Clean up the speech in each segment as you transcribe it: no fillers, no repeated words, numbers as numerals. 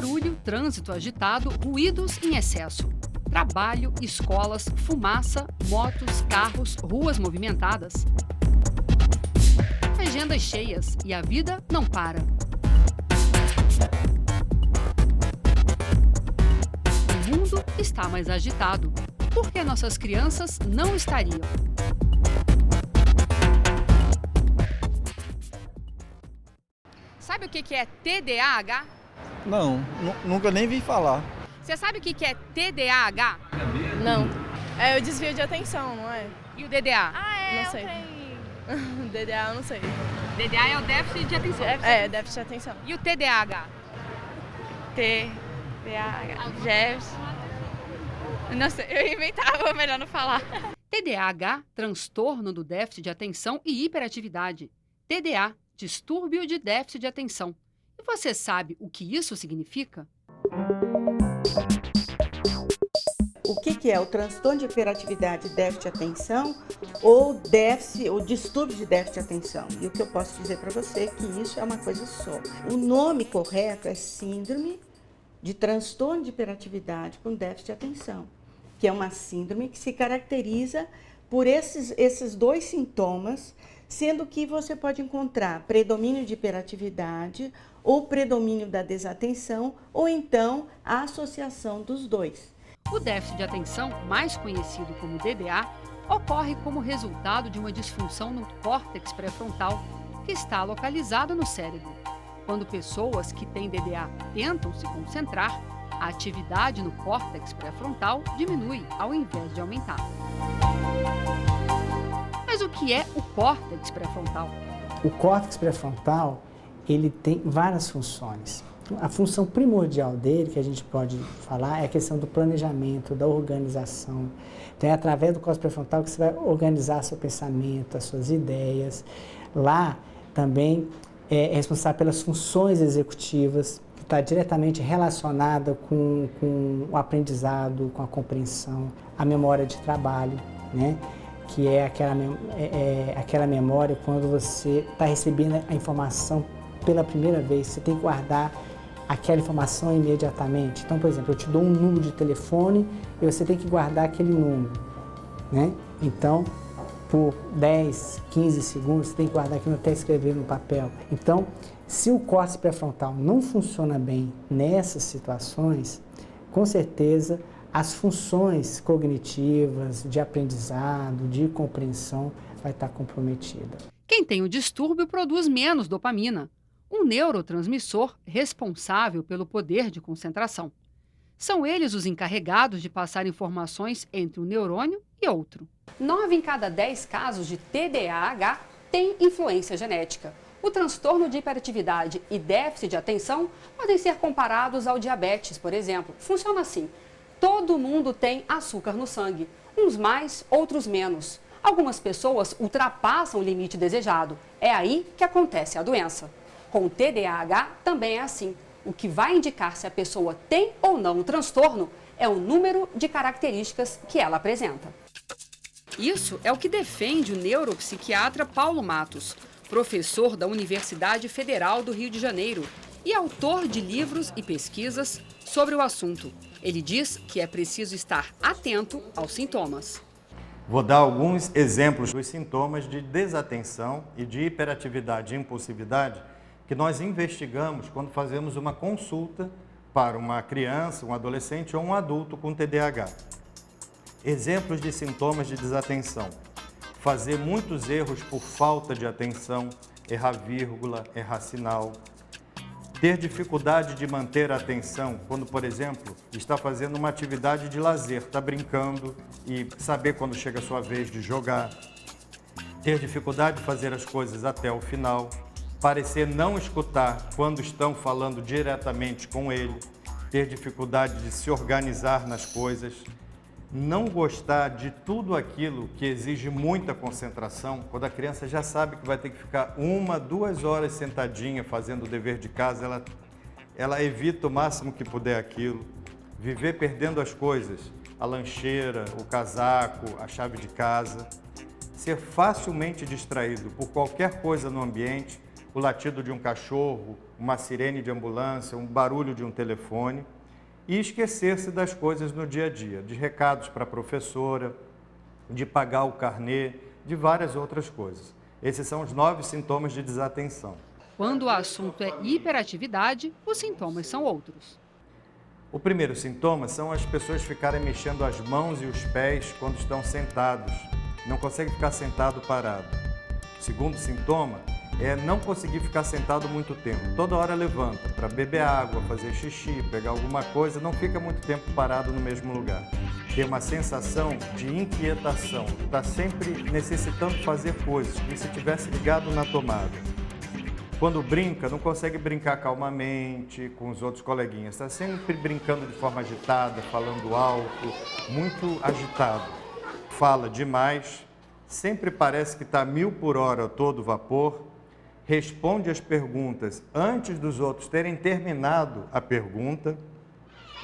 barulho, trânsito agitado, ruídos em excesso. Trabalho, escolas, fumaça, motos, carros, ruas movimentadas. Agendas cheias e a vida não para. O mundo está mais agitado. Por que nossas crianças não estariam? Sabe o que é TDAH? Não, nunca nem vi falar. Você sabe o que é TDAH? Não. É o desvio de atenção, não é? E o DDA? Não sei. DDA eu não sei. DDA é o déficit de atenção. É, déficit de atenção. E o TDAH? Não sei, eu inventava, melhor não falar. TDAH, transtorno do déficit de atenção e hiperatividade. TDA, distúrbio de déficit de atenção. E você sabe o que isso significa? O que é o transtorno de hiperatividade e déficit de atenção ou distúrbio de déficit de atenção? E o que eu posso dizer para você é que isso é uma coisa só. O nome correto é síndrome de transtorno de hiperatividade com déficit de atenção, que é uma síndrome que se caracteriza por esses dois sintomas, sendo que você pode encontrar predomínio de hiperatividade ou predomínio da desatenção, ou então a associação dos dois. O déficit de atenção, mais conhecido como DDA, ocorre como resultado de uma disfunção no córtex pré-frontal, que está localizado no cérebro. Quando pessoas que têm DDA tentam se concentrar, a atividade no córtex pré-frontal diminui ao invés de aumentar. Mas o que é o córtex pré-frontal? O córtex pré-frontal, ele tem várias funções. A função primordial dele, que a gente pode falar, é a questão do planejamento, da organização. Então, é através do córtex pré-frontal que você vai organizar seu pensamento, as suas ideias. Lá, também, é responsável pelas funções executivas, que está diretamente relacionada com o aprendizado, com a compreensão, a memória de trabalho, né? Que é aquela memória quando você está recebendo a informação pela primeira vez, você tem que guardar aquela informação imediatamente. Então, por exemplo, eu te dou um número de telefone e você tem que guardar aquele número, né? Então, por 10, 15 segundos, você tem que guardar aquilo até escrever no papel. Então, se o córtex pré-frontal não funciona bem nessas situações, com certeza as funções cognitivas, de aprendizado, de compreensão, vai estar comprometida. Quem tem o distúrbio produz menos dopamina, um neurotransmissor responsável pelo poder de concentração. São eles os encarregados de passar informações entre um neurônio e outro. 9 em cada 10 casos de TDAH têm influência genética. O transtorno de hiperatividade e déficit de atenção podem ser comparados ao diabetes, por exemplo. Funciona assim: todo mundo tem açúcar no sangue, uns mais, outros menos. Algumas pessoas ultrapassam o limite desejado. É aí que acontece a doença. Com o TDAH também é assim. O que vai indicar se a pessoa tem ou não o transtorno é o número de características que ela apresenta. Isso é o que defende o neuropsiquiatra Paulo Matos, professor da Universidade Federal do Rio de Janeiro e autor de livros e pesquisas sobre o assunto. Ele diz que é preciso estar atento aos sintomas. Vou dar alguns exemplos dos sintomas de desatenção e de hiperatividade e impulsividade que nós investigamos quando fazemos uma consulta para uma criança, um adolescente ou um adulto com TDAH. Exemplos de sintomas de desatenção: fazer muitos erros por falta de atenção, errar vírgula, errar sinal, ter dificuldade de manter a atenção quando, por exemplo, está fazendo uma atividade de lazer, está brincando e saber quando chega a sua vez de jogar, ter dificuldade de fazer as coisas até o final, parecer não escutar quando estão falando diretamente com ele, ter dificuldade de se organizar nas coisas, não gostar de tudo aquilo que exige muita concentração, quando a criança já sabe que vai ter que ficar 1, 2 horas sentadinha fazendo o dever de casa, ela evita o máximo que puder aquilo, viver perdendo as coisas, a lancheira, o casaco, a chave de casa, ser facilmente distraído por qualquer coisa no ambiente, o latido de um cachorro, uma sirene de ambulância, um barulho de um telefone, e esquecer-se das coisas no dia a dia, de recados para a professora, de pagar o carnê, de várias outras coisas. Esses são os 9 sintomas de desatenção. Quando o assunto é hiperatividade, os sintomas são outros. O primeiro sintoma são as pessoas ficarem mexendo as mãos e os pés quando estão sentados. Não conseguem ficar sentado parado. O segundo sintoma é não conseguir ficar sentado muito tempo. Toda hora levanta para beber água, fazer xixi, pegar alguma coisa, não fica muito tempo parado no mesmo lugar. Tem uma sensação de inquietação, está sempre necessitando fazer coisas, como se estivesse ligado na tomada. Quando brinca, não consegue brincar calmamente com os outros coleguinhas, está sempre brincando de forma agitada, falando alto, muito agitado. Fala demais, sempre parece que está a 1000 por hora a todo vapor, responde as perguntas antes dos outros terem terminado a pergunta,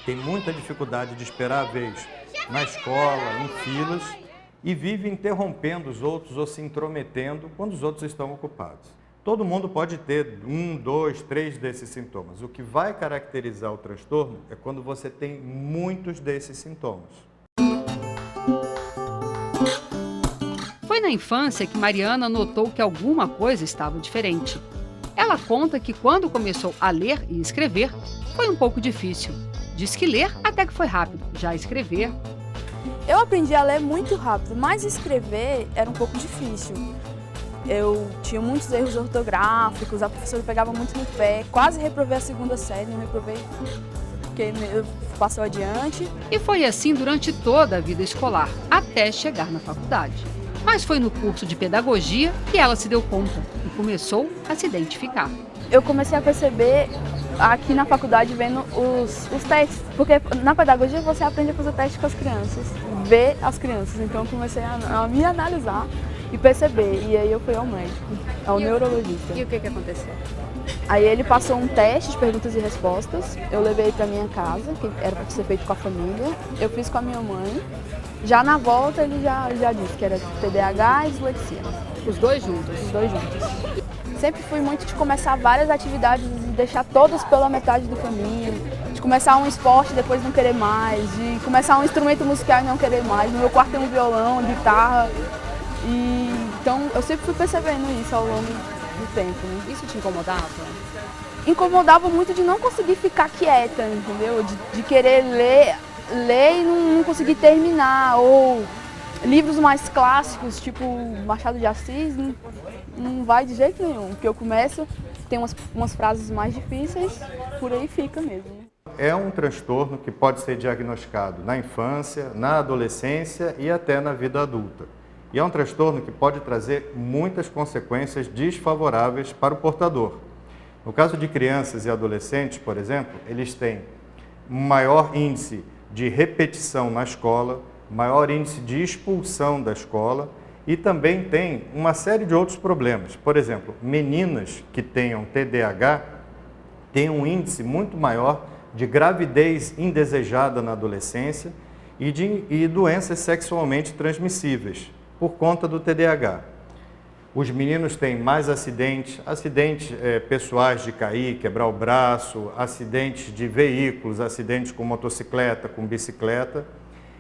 tem muita dificuldade de esperar a vez na escola, em filas, e vive interrompendo os outros ou se intrometendo quando os outros estão ocupados. Todo mundo pode ter 1, 2, 3 desses sintomas. O que vai caracterizar o transtorno é quando você tem muitos desses sintomas. Foi na infância que Mariana notou que alguma coisa estava diferente. Ela conta que quando começou a ler e escrever, foi um pouco difícil. Diz que ler até que foi rápido, já escrever... Eu aprendi a ler muito rápido, mas escrever era um pouco difícil. Eu tinha muitos erros ortográficos, a professora pegava muito no pé, quase reprovei a 2ª série, não reprovei porque passou adiante. E foi assim durante toda a vida escolar, até chegar na faculdade. Mas foi no curso de pedagogia que ela se deu conta e começou a se identificar. Eu comecei a perceber aqui na faculdade vendo os testes, porque na pedagogia você aprende a fazer teste com as crianças, ver as crianças, então eu comecei a me analisar e perceber, e aí eu fui ao médico, ao neurologista. E o que aconteceu? Aí ele passou um teste de perguntas e respostas, eu levei para minha casa, que era para ser feito com a família, eu fiz com a minha mãe, já na volta ele já disse que era TDAH e dislexia. Os dois juntos? Os dois juntos. Sempre fui muito de começar várias atividades e deixar todas pela metade do caminho, de começar um esporte e depois não querer mais, de começar um instrumento musical e não querer mais. No meu quarto tem um violão, guitarra, então eu sempre fui percebendo isso ao longo do tempo. Né? Isso te incomodava? Incomodava muito de não conseguir ficar quieta, entendeu? De querer ler e não conseguir terminar, ou livros mais clássicos, tipo Machado de Assis, não vai de jeito nenhum, porque eu começo, tem umas frases mais difíceis, por aí fica mesmo. É um transtorno que pode ser diagnosticado na infância, na adolescência e até na vida adulta. E é um transtorno que pode trazer muitas consequências desfavoráveis para o portador. No caso de crianças e adolescentes, por exemplo, eles têm um maior índice de repetição na escola, maior índice de expulsão da escola e também tem uma série de outros problemas. Por exemplo, meninas que tenham TDAH têm um índice muito maior de gravidez indesejada na adolescência e doenças sexualmente transmissíveis por conta do TDAH. Os meninos têm mais acidentes pessoais de cair, quebrar o braço, acidentes de veículos, acidentes com motocicleta, com bicicleta.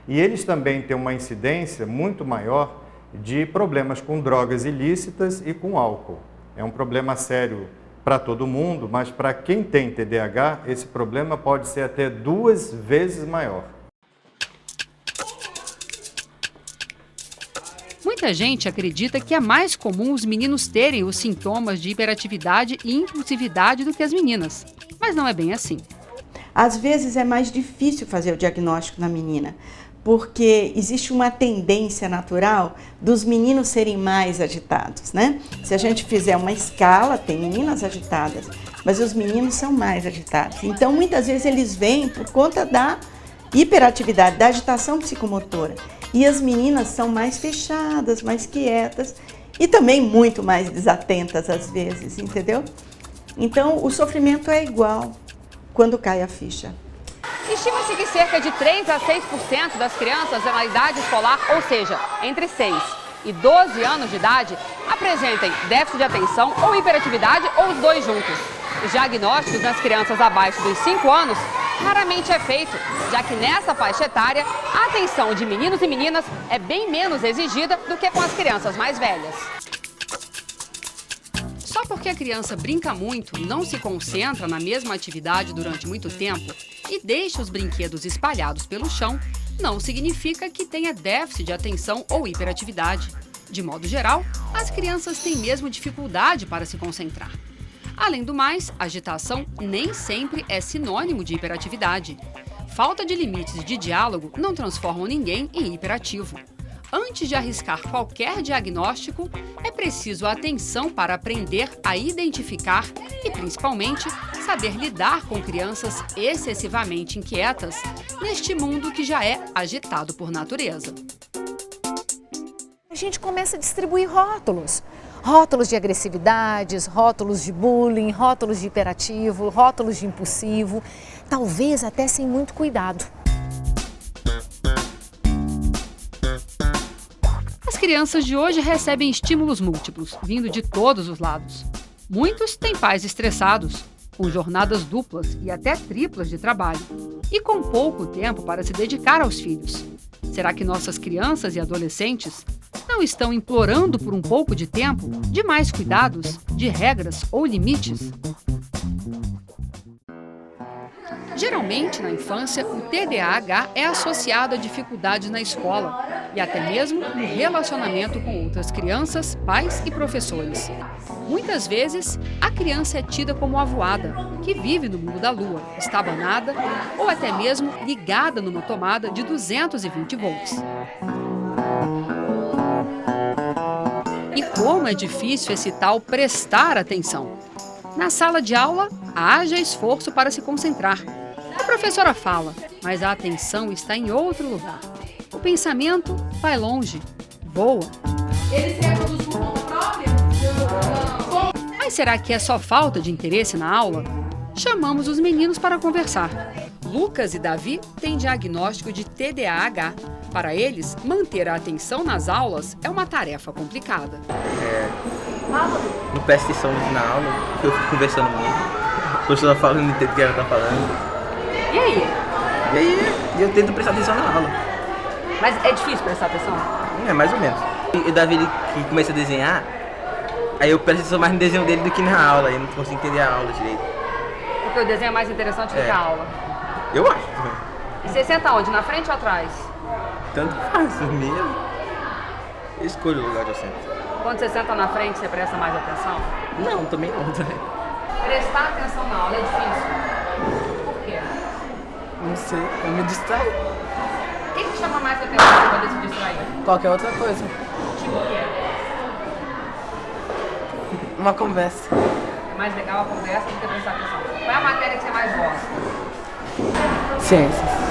E eles também têm uma incidência muito maior de problemas com drogas ilícitas e com álcool. É um problema sério para todo mundo, mas para quem tem TDAH, esse problema pode ser até 2 vezes maior. Muita gente acredita que é mais comum os meninos terem os sintomas de hiperatividade e impulsividade do que as meninas, mas não é bem assim. Às vezes é mais difícil fazer o diagnóstico na menina, porque existe uma tendência natural dos meninos serem mais agitados, né? Se a gente fizer uma escala, tem meninas agitadas, mas os meninos são mais agitados. Então, muitas vezes eles vêm por conta da hiperatividade, da agitação psicomotora. E as meninas são mais fechadas, mais quietas e também muito mais desatentas às vezes, entendeu? Então, o sofrimento é igual quando cai a ficha. Estima-se que cerca de 3 a 6% das crianças na idade escolar, ou seja, entre 6 e 12 anos de idade apresentem déficit de atenção ou hiperatividade ou os dois juntos. Os diagnósticos nas crianças abaixo dos 5 anos raramente é feito, já que nessa faixa etária a atenção de meninos e meninas é bem menos exigida do que com as crianças mais velhas. Só porque a criança brinca muito, não se concentra na mesma atividade durante muito tempo e deixa os brinquedos espalhados pelo chão, não significa que tenha déficit de atenção ou hiperatividade. De modo geral, as crianças têm mesmo dificuldade para se concentrar. Além do mais, agitação nem sempre é sinônimo de hiperatividade. Falta de limites de diálogo não transformam ninguém em hiperativo. Antes de arriscar qualquer diagnóstico, é preciso atenção para aprender a identificar e, principalmente, saber lidar com crianças excessivamente inquietas neste mundo que já é agitado por natureza. A gente começa a distribuir rótulos. Rótulos de agressividades, rótulos de bullying, rótulos de hiperativo, rótulos de impulsivo, talvez até sem muito cuidado. As crianças de hoje recebem estímulos múltiplos, vindo de todos os lados. Muitos têm pais estressados, com jornadas duplas e até triplas de trabalho, e com pouco tempo para se dedicar aos filhos. Será que nossas crianças e adolescentes não estão implorando por um pouco de tempo, de mais cuidados, de regras ou limites? Geralmente, na infância, o TDAH é associado a dificuldades na escola e até mesmo no relacionamento com outras crianças, pais e professores. Muitas vezes, a criança é tida como avoada, que vive no mundo da lua, estabanada ou até mesmo ligada numa tomada de 220 volts. E como é difícil esse tal prestar atenção. Na sala de aula, haja esforço para se concentrar. A professora fala, mas a atenção está em outro lugar. O pensamento vai longe, voa. Ele se reproduz por conta própria? Mas será que é só falta de interesse na aula? Chamamos os meninos para conversar. Lucas e Davi têm diagnóstico de TDAH. Para eles, manter a atenção nas aulas é uma tarefa complicada. Não presta atenção muito na aula, porque eu fico conversando muito. A professora fala, eu não entendo o que ela está falando. E aí? E aí, eu tento prestar atenção na aula. Mas é difícil prestar atenção? É, mais ou menos. E o Davi, ele que começa a desenhar, aí eu presto atenção mais no desenho dele do que na aula, aí eu não consigo entender a aula direito. Porque o desenho é mais interessante do que a aula? Eu acho. E você senta onde? Na frente ou atrás? Tanto faz, mesmo. Eu escolho o lugar que eu sento. Quando você senta na frente, você presta mais atenção? Não, também não. Prestar atenção na aula é difícil. Por quê? Não sei, eu me distraio. O que chama mais atenção para poder se distrair? Qualquer outra coisa. Tipo o quê? Uma conversa. É mais legal a conversa do que prestar atenção. Qual é a matéria que você mais gosta? Ciências.